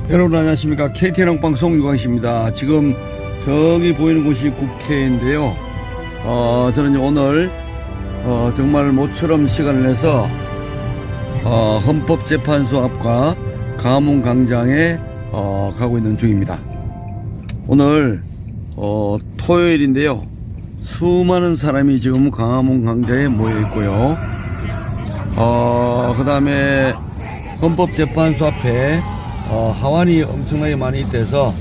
여러분 안녕하십니까. KTN 방송 유광식입니다. 지금 저기 보이는 곳이 국회인데요. 저는 오늘 정말 모처럼 시간을 내서 헌법재판소 앞과 광화문광장에 가고 있는 중입니다. 오늘 토요일인데요. 수많은 사람이 지금 광화문광장에 모여 있고요. 그 다음에 헌법재판소 앞에 하완이 엄청나게 많이 있대서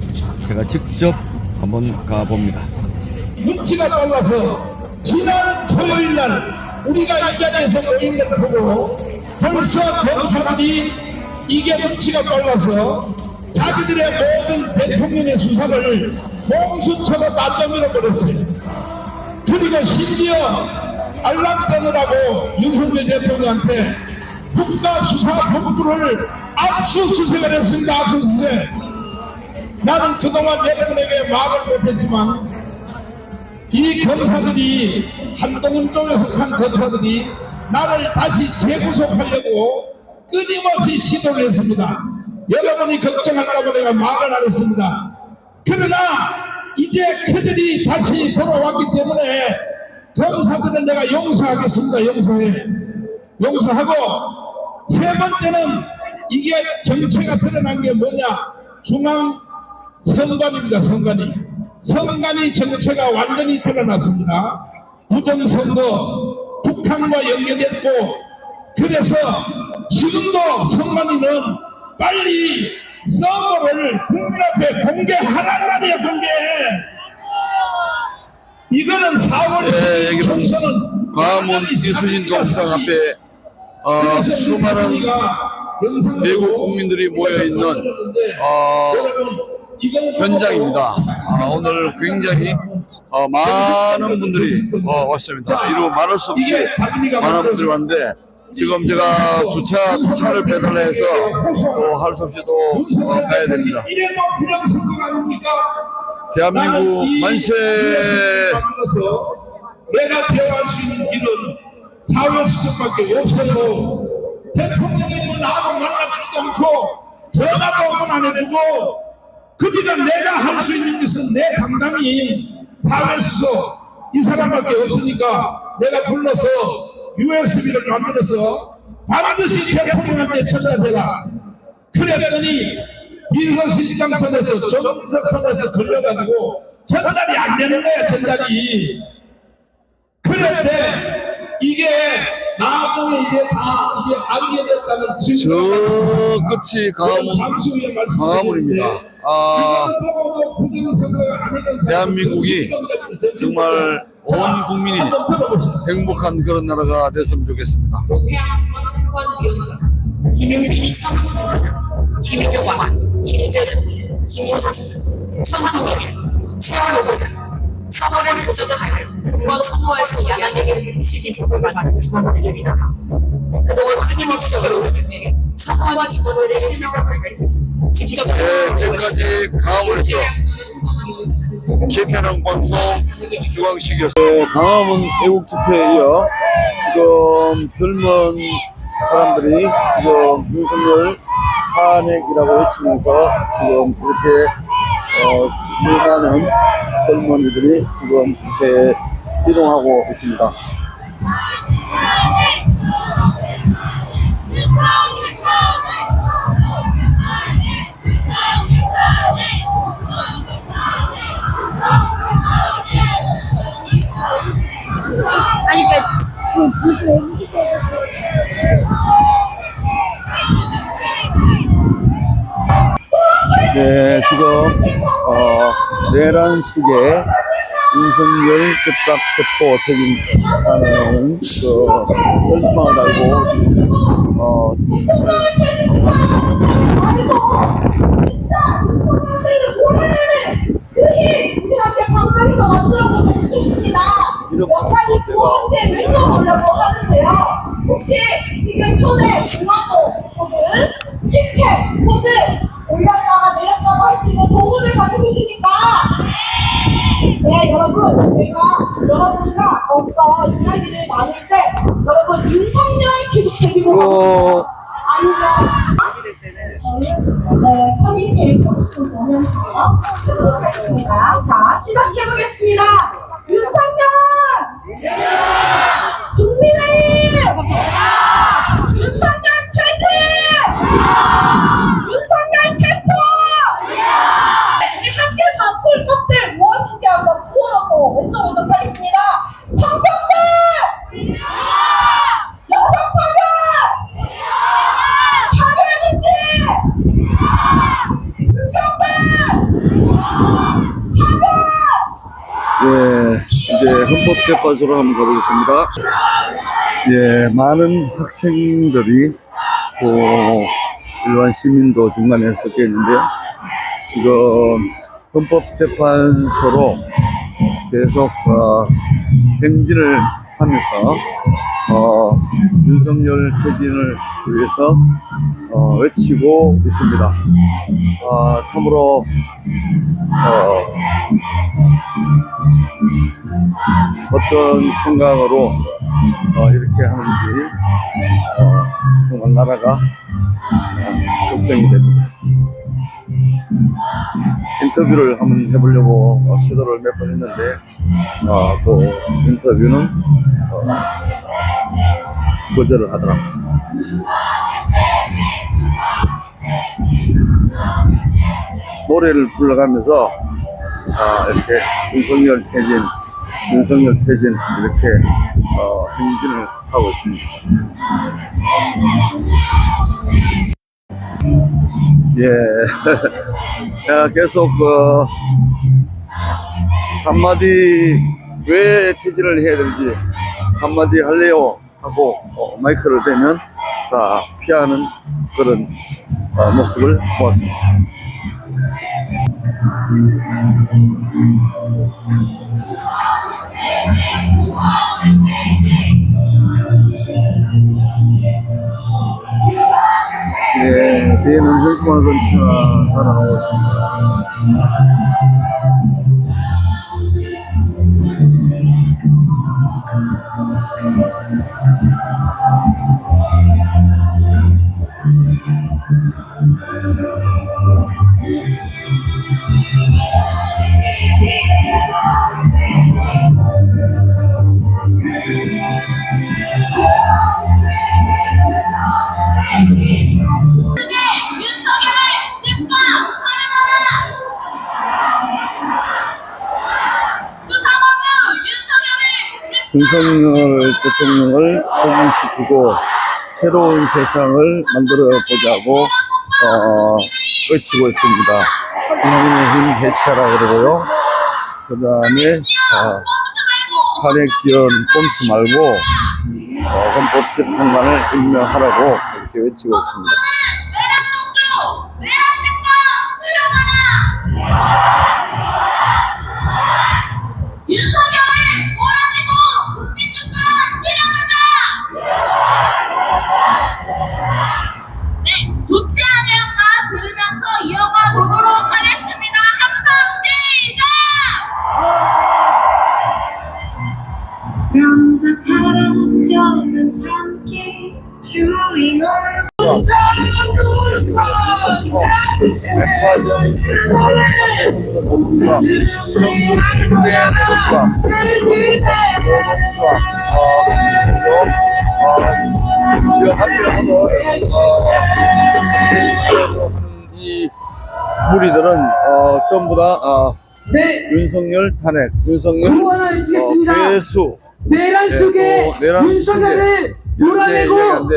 제가 직접 한번 가봅니다. 눈치가 빨라서 지난 토요일날 우리가 이 자리에서 모인 것을 보고 벌써 검사들이 이게 눈치가 빨라서 자기들의 모든 대통령의 수사를 몽수처럼 날려밀어 버렸어요. 그리고 심지어 알람 떠느라고 윤석열 대통령한테 국가수사본부를 압수수색을 했습니다. 압수수색. 나는 그동안 여러분에게 말을 못했지만 이 검사들이 한동훈 쪽에 속한 검사들이 나를 다시 재구속하려고 끊임없이 시도를 했습니다. 여러분이 걱정할까봐 내가 말을 안 했습니다. 그러나 이제 그들이 다시 돌아왔기 때문에 검사들은 내가 용서하겠습니다. 용서하고 세 번째는 이게 정체가 드러난 게 뭐냐? 중앙선관위입니다. 선관위 정체가 완전히 드러났습니다. 부정선거 북한과 연계됐고, 그래서 지금도 선관위는 빨리 서버를 국민 앞에 공개하란 말이에요. 이거는 4월 총선은 광화문 이수진 동상 앞에 수많은 외국 국민들이 모여있는 현장입니다. 오늘 굉장히 많은 분들이 왔습니다. 이루 말할 수 없이 많은 분들이 왔는데, 지금 제가 차를 배달해서 할 수 없이 또 가야 됩니다. 대한민국 만세! 내가 대화할 수 있는 길은 사회수석밖에 없어요. 대통령이 뭐 나하고 만나지도 않고 전화도 한번 안 해주고, 그러니까 내가 할 수 있는 것은 내 담당인 사회수석 이 사람밖에 없으니까 내가 불러서 USB를 만들어서 반드시 대통령한테 전달해라. 그랬더니 비서실장 선에서 정석 선에서 걸려가지고 전달이 안 되는 거야. 전달이. 그런데 이게 나중에 이제 다 이게 알게 됐다는 저 끝이 광화문입니다. 대한민국이 정말 온 국민이 행복한 그런 나라가 됐으면 좋겠습니다. 노태한 김용민이 사무총장, 김용환, 김재승, 김용진, 천종일, 최원호는 선거를 조작하여 근본 선거에서 야당에게 92석을 만든 중앙대결이다. 그동안 끊임없이 언론을 통해 선거와 기본권의 실명을 밝히고 직접 지금까지 광화문에서 KTN 방송 유광식이었습니다. 광화문 애국 집회에 이어 지금 젊은 사람들이 지금 윤석열 탄핵이라고 외치면서 지금 그렇게 수많은 젊은이들이 지금 이렇게 이동하고 있습니다. 네, 지금 내란 속에 윤석열 즉각 체포 퇴진하는 현수막을 달고 지금 이런 모습도 제가 혹시 지금 손에 중앙도 혹은 티켓, 코드 올렸다가 내렸다가 할 수 있는 도구들 가지고 계십니까? 네, 여러분, 제가 여러분과 어떤 이야기를 나눌 때 여러분 윤석열 기독교기로 아니죠? 저는 커뮤니케이션 좀 보면서 하도록 하겠습니다. 자, 시작해보겠습니다. 윤석열! 국민의힘! 윤석열 퇴진! 윤석열 체포! 우리 함께 바꿀 것들 무엇인지 한번 구호로 외쳐보도록 하겠습니다. 성평등! 여성차별! 차별금지! 불평등! 차별! 예, 이제 헌법재판소로 한번 가보겠습니다. 예, 많은 학생들이 또 일반 시민도 중간에 섞여있는데요. 지금 헌법재판소로 계속 행진을 하면서 윤석열 퇴진을 위해서 외치고 있습니다. 참으로 어떤 생각으로 이렇게 하는지 정말 나라가 걱정이 됩니다. 인터뷰를 한번 해보려고 시도를 몇 번 했는데 또 인터뷰는 거절을 하더라고요. 노래를 불러가면서 이렇게 윤석열 퇴진 이렇게 행진을 하고 있습니다. 예, 계속 한마디 왜 퇴진을 해야 되는지 한마디 할래요 하고 마이크를 대면 다 피하는 그런 모습을 보았습니다. 예, 뒤에는 현수막은 차 하나 나오고 있습니다. 윤석열 대통령을 퇴진시키고 새로운 세상을 만들어 보자고 외치고 있습니다. 국민의힘 해체하라 그러고요. 그 다음에 탄핵 지원 꼼수 말고 헌법재판관을 임명하라고 이렇게 외치고 있습니다. 윤석열을 몰아내고 국민들과 실현하자! 네, 좋지 않은 말 들으면서 이어가 보도록 하겠습니다. 함성 시작! 아무가 사라져간 산길 주인공을 이 무리들은 전부 다 윤석열 탄핵, 윤석열 배수, 내란 속에 윤석열을 몰아내고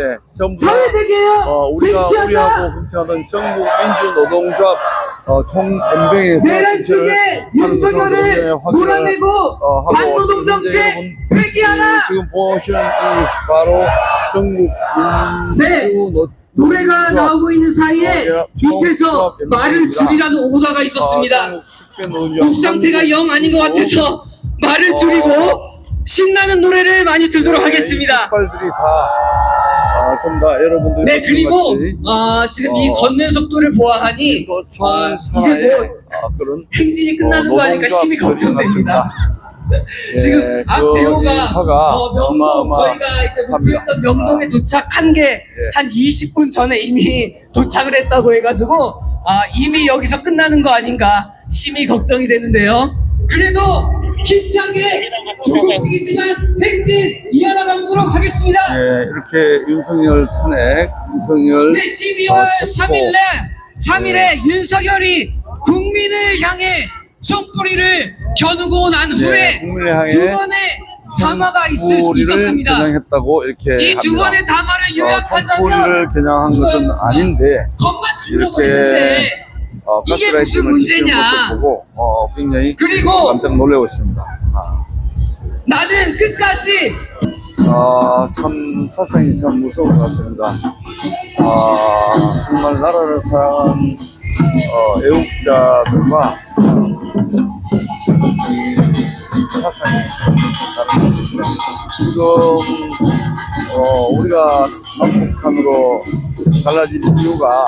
사회대개혁 쟁취하자. 우리하고 훔쳐하던 전국 민주노동조합 총연맹에서 내란 속에 윤석열을 몰아내고 반노동 정책 폐기하라. 지금 보시는 이 바로 전국 민주노동조합 노래가 나오고 있는 사이에 밑에서 말을 줄이라는 오더가 있었습니다. 목 상태가 영 아닌 것 같아서 말을 줄이고 신나는 노래를 많이 들도록 하겠습니다. 빨들이 다 좀 다 여러분들 네, 그리고 지금 이 걷는 속도를 보아하니 이제 뭐 그런 행진이 끝나는 거 아니까 심히 걱정됩니다. 지금 앞 배우가 명동 저희가 이제 목표했던 명동에 도착한 게 한 20분 전에 이미 도착을 했다고 해가지고 이미 여기서 끝나는 거 아닌가 심히 걱정이 되는데요. 그래도 힘차게 조금씩이지만 행진 이어나가보도록 하겠습니다. 예, 이렇게 윤석열 탄핵, 윤석열 네, 12월 체포. 3일에 윤석열이 국민을 향해 총뿌리를 겨누고 난 후에 국민을 향해 두 번의 담화가 총뿌리를 있었습니다. 겨냥했다고 이렇게 이 두 합니다. 번의 담화를 요약하자면 총뿌리를 겨냥한 것은 아닌데 겉만 이렇게 죽어버리는데 이게 무슨 가스라이팅을 지키는 문제냐. 모습 보고 굉장히 그리고 깜짝 놀라고 있습니다. 나는 끝까지 참 사상이 참 무서운 것 같습니다. 정말 나라를 사랑하는 애국자들과 이 사상이 다른 것 같습니다. 지금 우리가 한국한으로 갈라진 이유가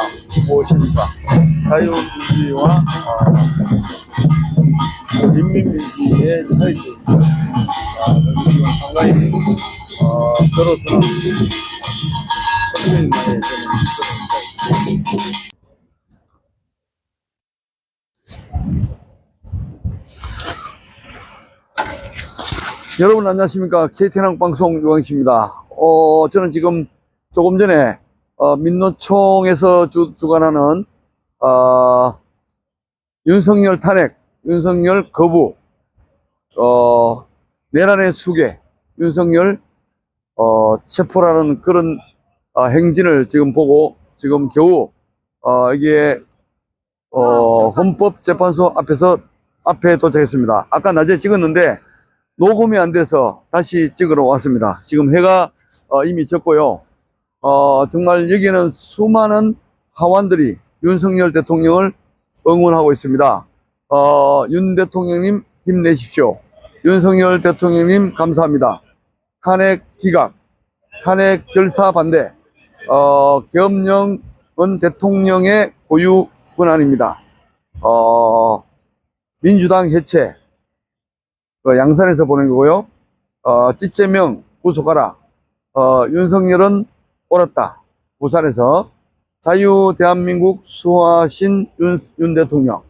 무엇입니까? 자유민주주의와 인민민주주의의 차이점입니다. 상당히 저로서는 선생님의 여러분 안녕하십니까? KTN 방송 유광식입니다. 저는 지금 조금 전에 민노총에서 주관하는 윤석열 탄핵, 윤석열 거부, 내란의 수괴, 윤석열 체포라는 그런 행진을 지금 보고 지금 겨우 이게 헌법재판소 앞에 도착했습니다. 아까 낮에 찍었는데 녹음이 안 돼서 다시 찍으러 왔습니다. 지금 해가 이미 졌고요. 정말 여기에는 수많은 하완들이 윤석열 대통령을 응원하고 있습니다. 윤 대통령님 힘내십시오. 윤석열 대통령님 감사합니다. 탄핵 기각, 탄핵 결사 반대, 계엄령은 대통령의 고유 권한입니다. 민주당 해체, 양산에서 보낸 거고요. 찌재명 구속하라. 윤석열은 옳았다. 부산에서 자유 대한민국 수호하신 윤 대통령.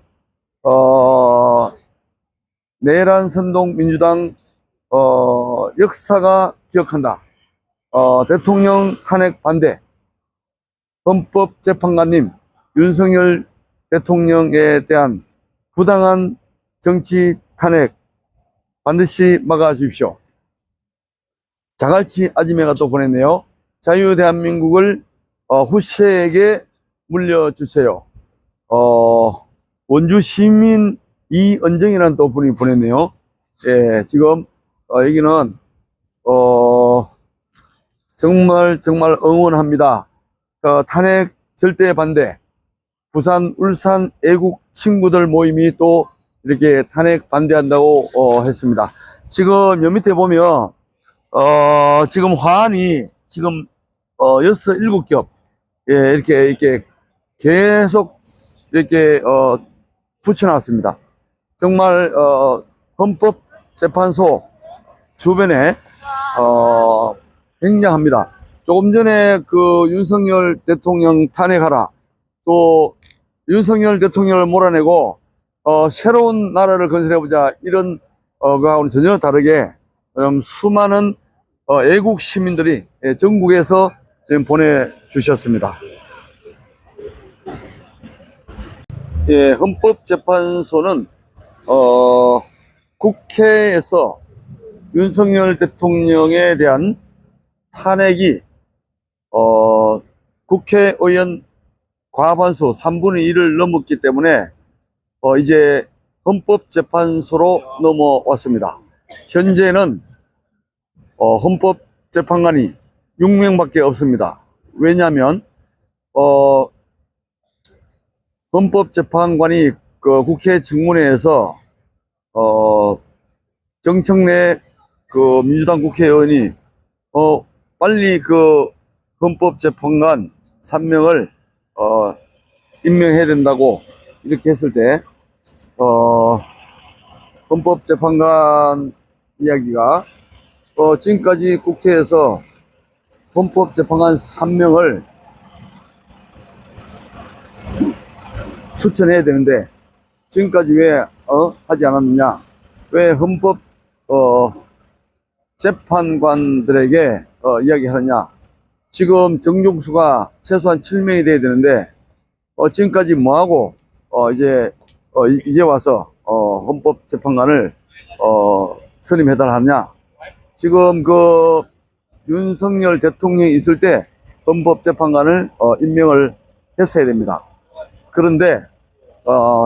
내란 선동 민주당 역사가 기억한다. 대통령 탄핵 반대. 헌법재판관님, 윤석열 대통령에 대한 부당한 정치 탄핵 반드시 막아주십시오. 자갈치 아지매가 또 보냈네요. 자유 대한민국을 후세에게 물려주세요. 원주 시민 이은정이라는 또 분이 보냈네요. 예, 지금 여기는 정말 응원합니다. 탄핵 절대 반대. 부산, 울산 애국 친구들 모임이 또 이렇게 탄핵 반대한다고 했습니다. 지금 여 밑에 보면 지금 화환이 지금 6, 7겹 예, 이렇게 계속 이렇게 붙여놨습니다. 정말 헌법재판소 주변에 굉장합니다. 조금 전에 그 윤석열 대통령 탄핵하라, 또 윤석열 대통령을 몰아내고 새로운 나라를 건설해보자, 이런 거하고는 전혀 다르게 수많은 애국 시민들이 전국에서 지금 보내주셨습니다. 예, 헌법재판소는 국회에서 윤석열 대통령에 대한 탄핵이 국회의원 과반수 3분의 1을 넘었기 때문에 이제 헌법재판소로 넘어왔습니다. 현재는 헌법재판관이 6명밖에 없습니다. 왜냐하면 헌법재판관이 그 국회 청문회에서 정청래 그 민주당 국회의원이 빨리 그 헌법재판관 3명을 임명해야 된다고 이렇게 했을 때 헌법재판관 이야기가 지금까지 국회에서 헌법재판관 3명을 추천해야 되는데 지금까지 왜 하지 않았느냐? 왜 헌법 재판관들에게 이야기하느냐? 지금 정족수가 최소한 7명이 돼야 되는데 지금까지 뭐하고 이제 와서 헌법 재판관을 선임해달라 하느냐? 지금 그 윤석열 대통령이 있을 때 헌법 재판관을 임명을 했어야 됩니다. 그런데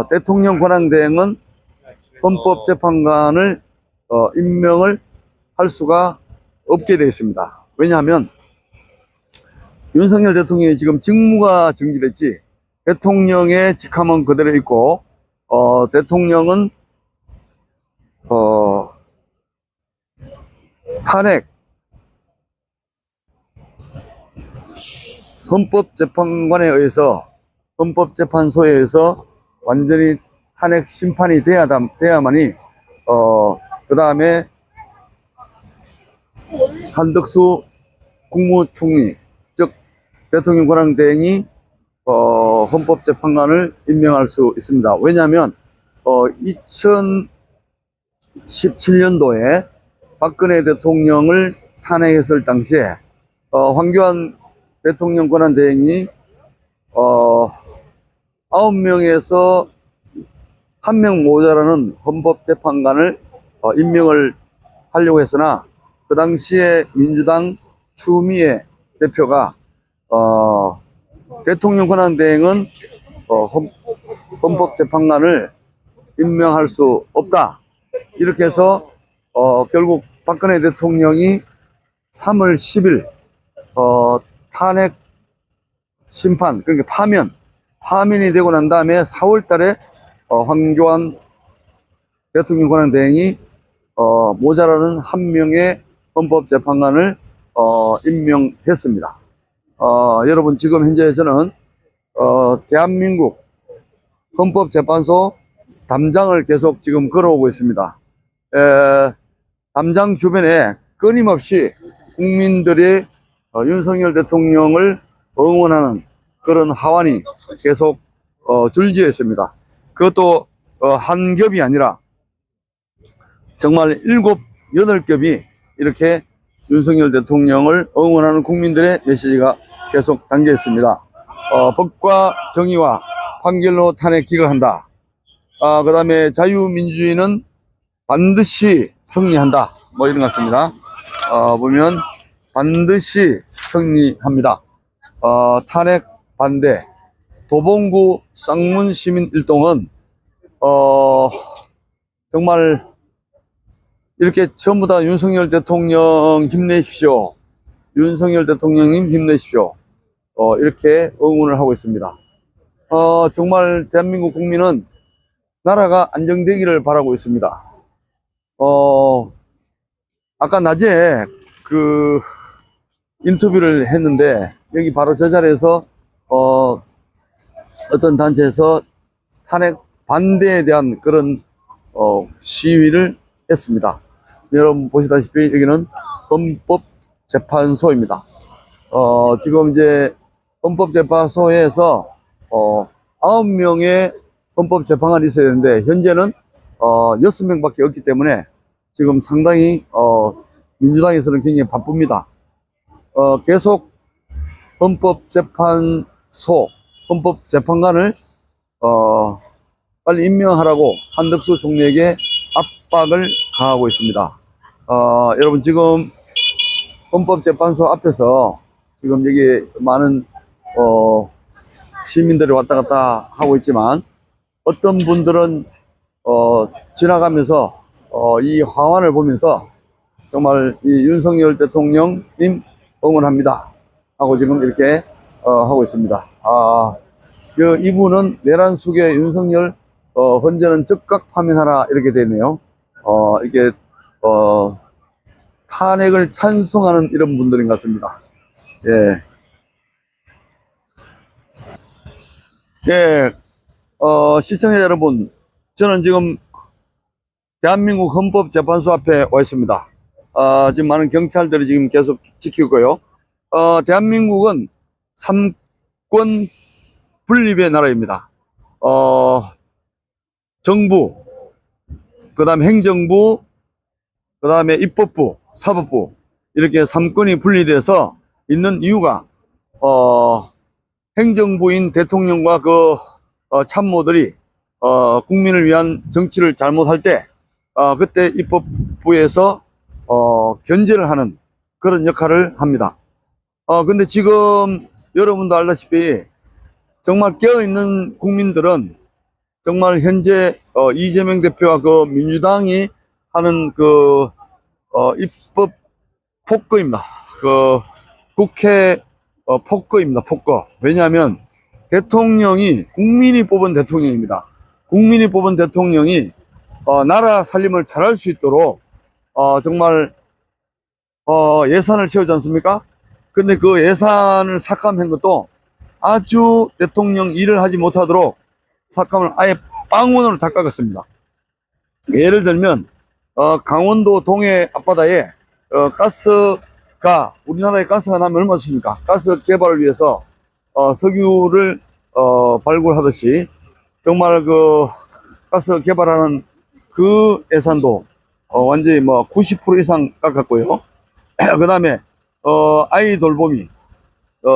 대통령 권한대행은 헌법 재판관을 임명을 할 수가 없게 되어 있습니다. 왜냐하면 윤석열 대통령이 지금 직무가 정지됐지 대통령의 직함은 그대로 있고 대통령은 탄핵 헌법재판관에 의해서 헌법재판소에 의해서 완전히 탄핵 심판이 돼야만이 그 다음에 한덕수 국무총리 즉 대통령 권한대행이 헌법재판관을 임명할 수 있습니다. 왜냐하면 2017년도에 박근혜 대통령을 탄핵했을 당시에 황교안 대통령 권한대행이 9명에서 1명 모자라는 헌법재판관을 임명을 하려고 했으나 그 당시에 민주당 추미애 대표가 대통령 권한대행은 헌법재판관을 임명할 수 없다 이렇게 해서 결국 박근혜 대통령이 3월 10일 탄핵 심판 그러니까 파면이 되고 난 다음에 4월 달에 황교안 대통령 권한대행이 모자라는 1명의 헌법재판관을 임명했습니다. 여러분 지금 현재 저는 대한민국 헌법재판소 담장을 계속 지금 걸어오고 있습니다. 담장 주변에 끊임없이 국민들이 윤석열 대통령을 응원하는 그런 하완이 계속 줄지어 있습니다. 그것도 한 겹이 아니라 정말 7, 8겹이 이렇게 윤석열 대통령을 응원하는 국민들의 메시지가 계속 담겨 있습니다. 법과 정의와 판결로 탄핵 기각한다. 그 다음에 자유민주주의는 반드시 승리한다. 뭐 이런 것 같습니다. 보면 반드시 승리합니다. 탄핵 반대 도봉구 쌍문 시민 일동은 정말 이렇게 전부 다 윤석열 대통령 힘내십시오. 윤석열 대통령님 힘내십시오. 이렇게 응원을 하고 있습니다. 정말 대한민국 국민은 나라가 안정되기를 바라고 있습니다. 아까 낮에 그 인터뷰를 했는데 여기 바로 저 자리에서 어떤 단체에서 탄핵 반대에 대한 그런 시위를 했습니다. 여러분 보시다시피 여기는 헌법재판소입니다. 지금 이제 헌법재판소에서 9명의 헌법재판관이 있어야 되는데 현재는 6명밖에 없기 때문에 지금 상당히 민주당에서는 굉장히 바쁩니다. 계속 헌법재판관을 빨리 임명하라고 한덕수 총리에게 압박을 가하고 있습니다. 여러분 지금 헌법재판소 앞에서 지금 여기 많은 시민들이 왔다 갔다 하고 있지만 어떤 분들은 지나가면서 이 화환을 보면서 정말 이 윤석열 대통령님 응원합니다 하고 지금 이렇게 하고 있습니다. 이분은 내란 속에 윤석열 헌재는 즉각 파면하라 이렇게 되네요. 이렇게 탄핵을 찬성하는 이런 분들인 것 같습니다. 예. 예, 시청자 여러분, 저는 지금 대한민국 헌법재판소 앞에 와 있습니다. 지금 많은 경찰들이 지금 계속 지키고요. 대한민국은 삼권 분립의 나라입니다. 정부, 그 다음에 행정부, 그 다음에 입법부, 사법부 이렇게 3권이 분리돼서 있는 이유가 행정부인 대통령과 그 참모들이 국민을 위한 정치를 잘못할 때 그때 입법부에서 견제를 하는 그런 역할을 합니다. 근데 지금 여러분도 알다시피 정말 깨어있는 국민들은 정말 현재 이재명 대표와 그 민주당이 하는 그 입법 폭거입니다. 그 국회 폭거입니다. 폭거. 왜냐하면 대통령이 국민이 뽑은 대통령입니다. 국민이 뽑은 대통령이 나라 살림을 잘할 수 있도록 정말 예산을 채우지 않습니까? 근데 그 예산을 삭감한 것도 아주 대통령 일을 하지 못하도록 삭감을 아예 빵원으로 다 깎았습니다. 예를 들면 강원도 동해 앞바다에 가스가 우리나라에 가스가 나면 얼마 씁니까? 가스 개발을 위해서 석유를 발굴하듯이 정말 그 가스 개발하는 그 예산도 완전히 뭐 90% 이상 깎았고요. 그 다음에 아이 돌봄이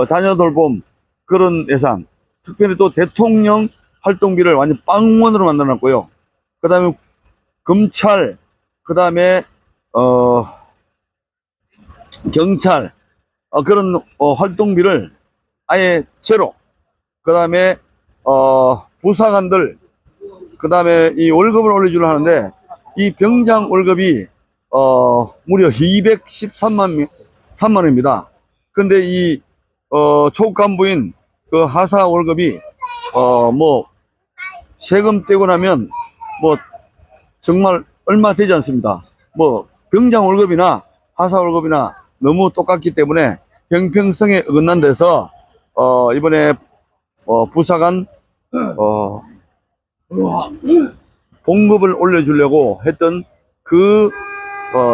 자녀 돌봄 그런 예산, 특별히 또 대통령 활동비를 완전 빵원으로 만들어놨고요. 그 다음에 검찰, 그 다음에 경찰 그런 활동비를 아예 제로. 그 다음에 부사관들, 그 다음에 이 월급을 올려주려 하는데 이 병장 월급이 무려 213만 원입니다. 근데 이 초간부인 그 하사 월급이 뭐 세금 떼고 나면 뭐 정말 얼마 되지 않습니다. 뭐 병장 월급이나 하사 월급이나 너무 똑같기 때문에 형평성에 어긋난 데서 이번에 부사관 봉급을 올려주려고 했던 그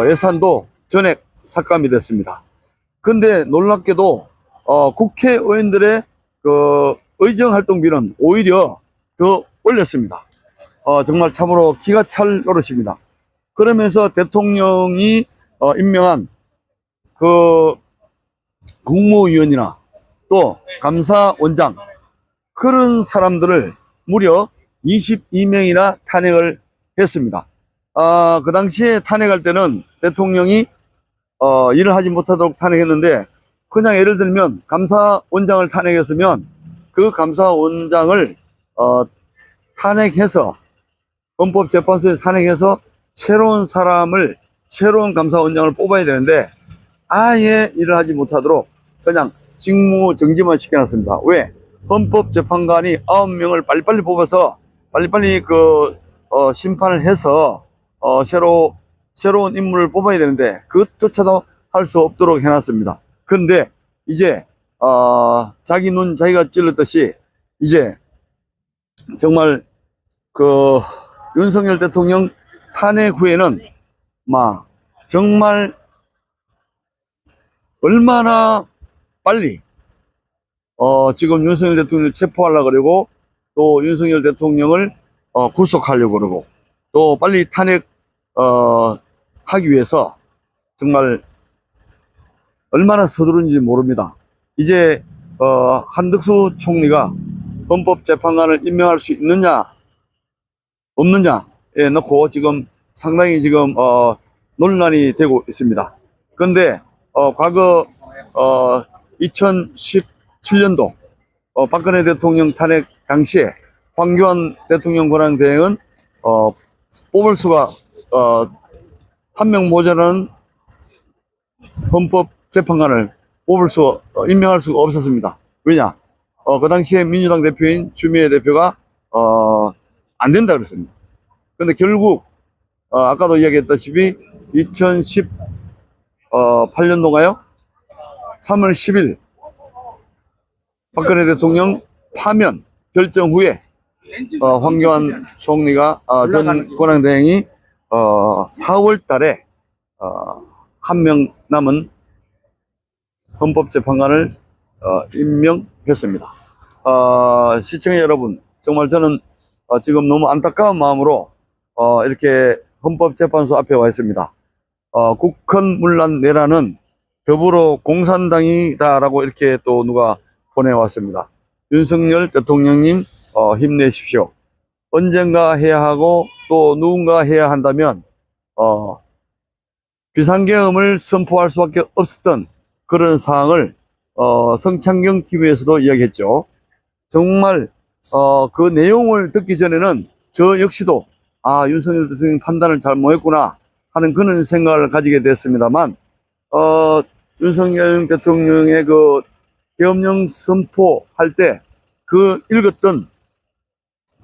예산도 전액 삭감이 됐습니다. 근데 놀랍게도 국회의원들의 그 의정활동비는 오히려 더 올렸습니다. 정말 참으로 기가 찰 노릇입니다. 그러면서 대통령이 임명한 그 국무위원이나 또 감사원장 그런 사람들을 무려 22명이나 탄핵을 했습니다. 그 당시에 탄핵할 때는 대통령이 일을 하지 못하도록 탄핵했는데 그냥 예를 들면 감사원장을 탄핵했으면 그 감사원장을 탄핵해서 헌법재판소에 탄핵해서 새로운 사람을 새로운 감사원장을 뽑아야 되는데 아예 일을 하지 못하도록 그냥 직무 정지만 시켜놨습니다. 왜? 헌법재판관이 9명을 빨리빨리 뽑아서 빨리빨리 그 심판을 해서 새로운 인물을 뽑아야 되는데 그것조차도 할 수 없도록 해놨습니다. 그런데 이제 자기 눈 자기가 찔렀듯이 이제 정말 그 윤석열 대통령 탄핵 후에는 막 정말 얼마나 빨리 지금 윤석열 대통령을 체포하려고 그러고 또 윤석열 대통령을 구속하려고 그러고 또 빨리 탄핵 하기 위해서 정말 얼마나 서두른지 모릅니다. 이제 한덕수 총리가 헌법재판관을 임명할 수 있느냐 없느냐에 놓고 지금 상당히 지금 논란이 되고 있습니다. 그런데 과거 2017년도 박근혜 대통령 탄핵 당시에 황교안 대통령 권한대행은 뽑을 수가 한 명 모자라는 헌법재판관을 임명할 수가 없었습니다. 왜냐? 그 당시에 민주당 대표인 추미애 대표가 안 된다 그랬습니다. 근데 결국 아까도 이야기했다시피 2018년도가요 3월 10일 박근혜 대통령 파면 결정 후에 황교안 총리가 전 권한대행이 4월 달에 한 명 남은 헌법재판관을 임명했습니다. 시청자 여러분, 정말 저는 지금 너무 안타까운 마음으로 이렇게 헌법재판소 앞에 와 있습니다. 국헌 문란 내란은 더불어 공산당이다라고 이렇게 또 누가 보내왔습니다. 윤석열 대통령님 힘내십시오. 언젠가 해야 하고 또 누군가 해야 한다면 비상계엄을 선포할 수밖에 없었던 그런 상황을 성창경 TV에서도 이야기했죠. 정말 그 내용을 듣기 전에는 저 역시도 윤석열 대통령 판단을 잘 못했구나 하는 그런 생각을 가지게 됐습니다만 윤석열 대통령의 그 계엄령 선포할 때 그 읽었던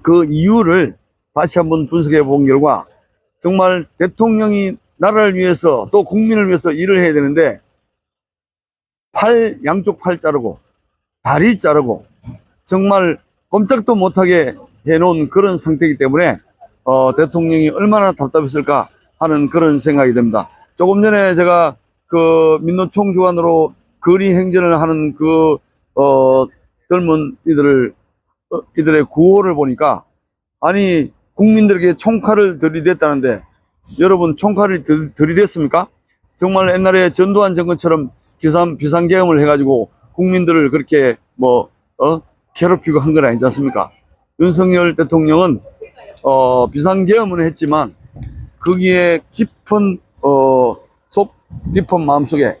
그 이유를 다시 한번 분석해 본 결과 정말 대통령이 나라를 위해서 또 국민을 위해서 일을 해야 되는데 양쪽 팔 자르고 다리 자르고 정말 꼼짝도 못하게 해놓은 그런 상태이기 때문에 대통령이 얼마나 답답했을까 하는 그런 생각이 듭니다. 조금 전에 제가 그 민노총주관으로 거리 행진을 하는 그 젊은 이들의 구호를 보니까 아니 국민들에게 총칼을 들이댔다는데 여러분 총칼을 들이댔습니까? 정말 옛날에 전두환 정권처럼 비상계엄을 해가지고 국민들을 그렇게 괴롭히고 한 건 아니지 않습니까? 윤석열 대통령은 비상계엄은 했지만 거기에 깊은 마음속에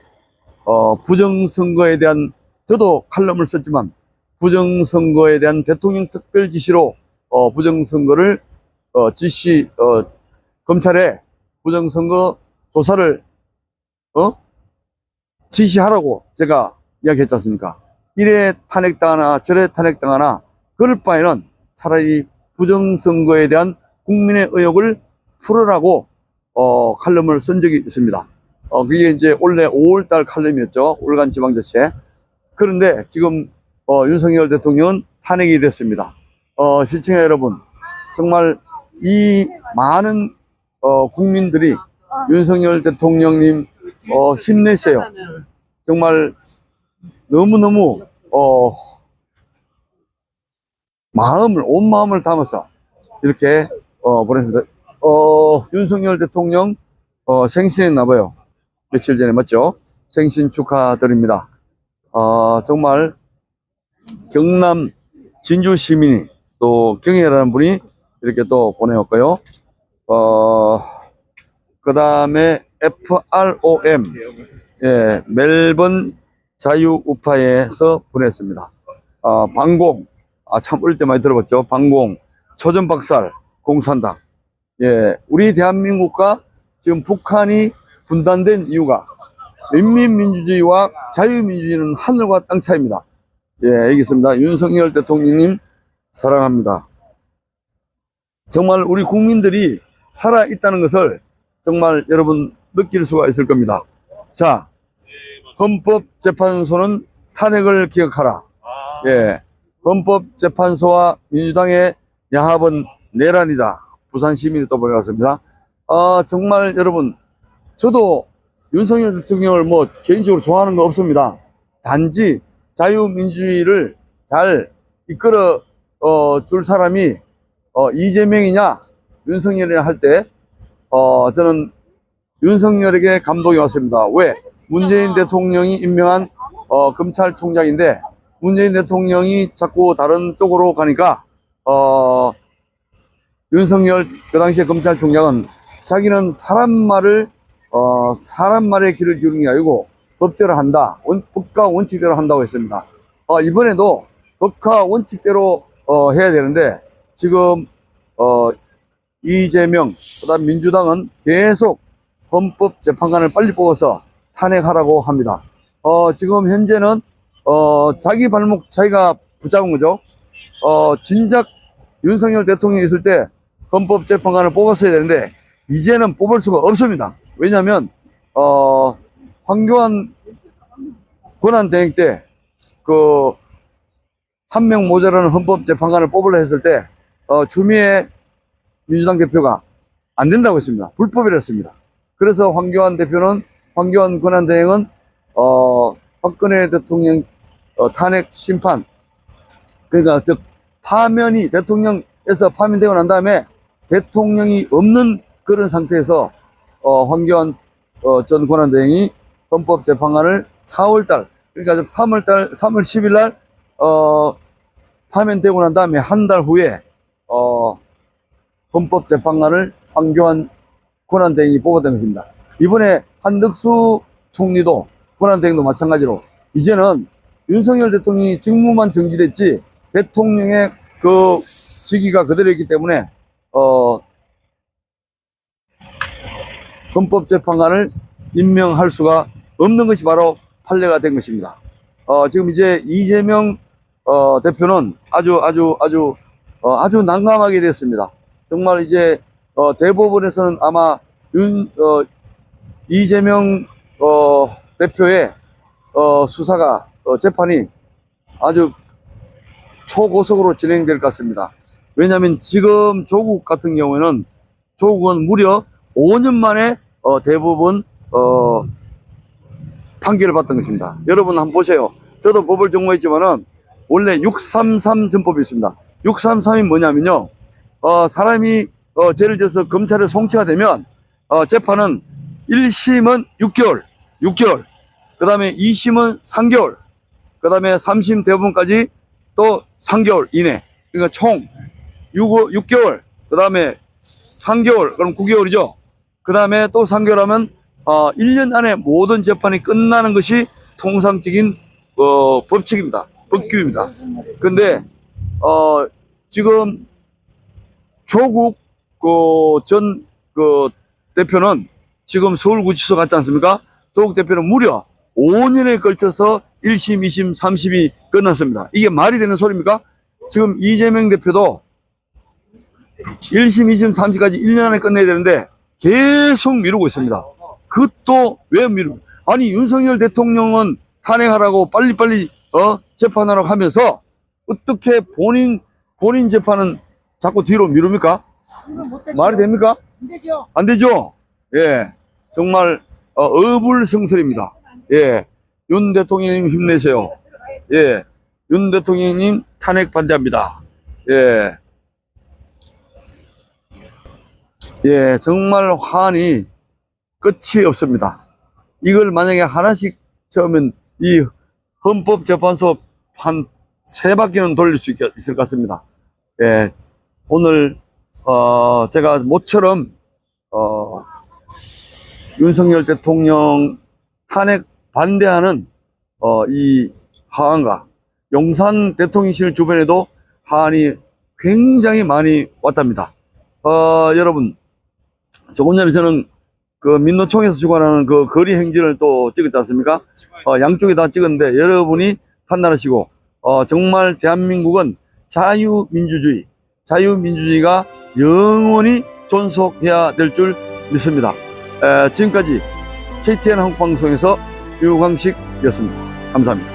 부정선거에 대한 저도 칼럼을 썼지만 부정선거에 대한 대통령 특별 지시로 부정선거를 검찰에 부정선거 조사를 지시하라고 제가 이야기했지 않습니까? 이래 탄핵당하나 저래 탄핵당하나 그럴 바에는 차라리 부정선거에 대한 국민의 의혹을 풀으라고 칼럼을 쓴 적이 있습니다. 그게 이제 원래 5월달 칼럼이었죠. 올간 지방자치. 그런데 지금 윤석열 대통령은 탄핵이 됐습니다. 시청자 여러분, 정말 이 많은 국민들이 윤석열 대통령님 힘내세요. 정말 너무너무 온 마음을 담아서 이렇게 보냈습니다. 윤석열 대통령 생신했나 봐요. 며칠 전에 맞죠? 생신 축하드립니다. 정말 경남 진주 시민이 또 경혜라는 분이 이렇게 또 보내왔고요. 그 다음에 FROM 멜번 자유우파에서 보냈습니다. 방공 참 어릴 때 많이 들어봤죠. 방공 초전박살 공산당. 우리 대한민국과 지금 북한이 분단된 이유가 인민민주주의와 자유민주주의는 하늘과 땅 차이입니다. 알겠습니다. 윤석열 대통령님 사랑합니다. 정말 우리 국민들이 살아있다는 것을 정말 여러분 느낄 수가 있을 겁니다. 자, 헌법재판소는 탄핵을 기억하라. 헌법재판소와 민주당의 야합은 내란이다. 부산 시민이 또 보내왔습니다. 정말 여러분, 저도 윤석열 대통령을 개인적으로 좋아하는 거 없습니다. 단지 자유민주주의를 잘 이끌어 줄 사람이 이재명이냐 윤석열이냐 할 때 저는 윤석열에게 감동이 왔습니다. 왜? 문재인 대통령이 임명한 검찰총장인데 문재인 대통령이 자꾸 다른 쪽으로 가니까 윤석열 그 당시에 검찰총장은 자기는 사람 말의 길을 기울이는 게 아니고 법대로 한다. 법과 원칙대로 한다고 했습니다. 이번에도 법과 원칙대로 해야 되는데 지금 이재명 그다음 민주당은 계속 헌법재판관을 빨리 뽑아서 탄핵하라고 합니다. 지금 현재는 자기 발목 자기가 붙잡은 거죠. 진작 윤석열 대통령이 있을 때 헌법재판관을 뽑았어야 되는데 이제는 뽑을 수가 없습니다. 왜냐하면 황교안 권한대행 때 한 명 모자라는 헌법재판관을 뽑으려 했을 때 추미애 민주당 대표가 안 된다고 했습니다. 불법이라 했습니다. 그래서 황교안 권한대행은 박근혜 대통령 탄핵 심판, 그러니까 즉 파면이 대통령에서 파면되고 난 다음에 대통령이 없는 그런 상태에서 황교안 전 권한대행이 헌법재판관을 4월달, 그러니까 3월 10일 날 파면되고 난 다음에 한 달 후에 헌법재판관을 황교안 권한대행이 뽑았던 것입니다. 이번에 한덕수 총리도 권한대행도 마찬가지로 이제는 윤석열 대통령이 직무만 정지됐지 대통령의 그 직위가 그대로 있기 때문에 헌법재판관을 임명할 수가 없는 것이 바로 판례가 된 것입니다. 지금 이제 이재명 대표는 아주 난감하게 됐습니다. 정말 이제 대법원에서는 아마 이재명 대표의 수사가 재판이 아주 초고속으로 진행될 것 같습니다. 왜냐하면 지금 조국 같은 경우에는 조국은 무려 5년 만에 대법원 판결을 받던 것입니다. 여러분 한번 보세요. 저도 법을 전공했지만은 원래 633 전법이 있습니다. 633이 뭐냐면요. 사람이 죄를 져서 검찰에 송치가 되면 재판은 1심은 6개월, 그 다음에 2심은 3개월, 그 다음에 3심 대법원까지 또 3개월 이내. 그러니까 총 6개월, 그 다음에 3개월, 그럼 9개월이죠. 그 다음에 또 3개월 하면 1년 안에 모든 재판이 끝나는 것이 통상적인 법칙입니다. 법규입니다. 근데 지금 조국 전 대표는 지금 서울구치소 갔지 않습니까? 조국 대표는 무려 5년에 걸쳐서 1심, 2심, 3심이 끝났습니다. 이게 말이 되는 소리입니까? 지금 이재명 대표도 1심, 2심, 3심까지 1년 안에 끝내야 되는데 계속 미루고 있습니다. 그것도 왜 미루고? 아니 윤석열 대통령은 탄핵하라고 빨리빨리 재판하라고 하면서 어떻게 본인 재판은 자꾸 뒤로 미룹니까? 말이 됩니까? 안 되죠. 안 되죠? 예. 정말 어불성설입니다. 예. 윤 대통령님 힘내세요. 예. 윤 대통령님 탄핵 반대합니다. 예. 예, 정말 화환이 끝이 없습니다. 이걸 만약에 하나씩 처음엔 이 헌법재판소 한 3바퀴는 돌릴 수 있을 것 같습니다. 예, 오늘 제가 모처럼 윤석열 대통령 탄핵 반대하는 이 하안과 용산 대통령실 주변에도 하안이 굉장히 많이 왔답니다. 여러분, 조금 전에 저는 그 민노총에서 주관하는 그 거리 행진을 또 찍었지 않습니까? 양쪽에 다 찍었는데 여러분이 판단하시고 정말 대한민국은 자유민주주의가 영원히 존속해야 될 줄 믿습니다. 지금까지 KTN 한국방송에서 유광식이었습니다. 감사합니다.